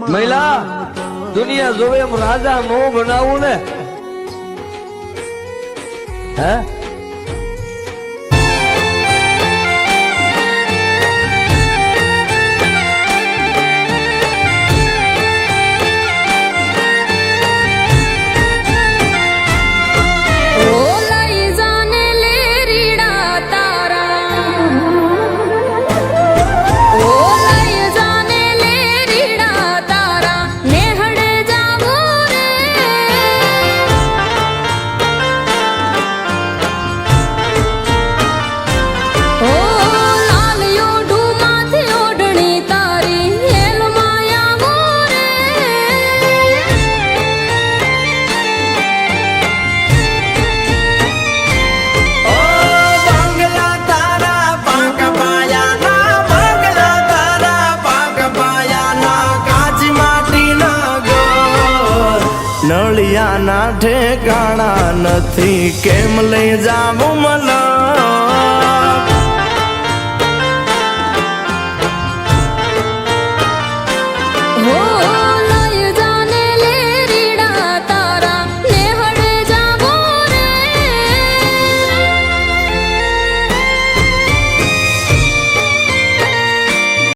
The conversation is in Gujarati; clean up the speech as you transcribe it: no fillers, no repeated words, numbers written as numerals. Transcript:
મહિલા દુનિયા જોવે એમ રાજા નો બનાવું ને હે નળિયાના ઠેકાણા નથી કેમ લઈ જાવું મલ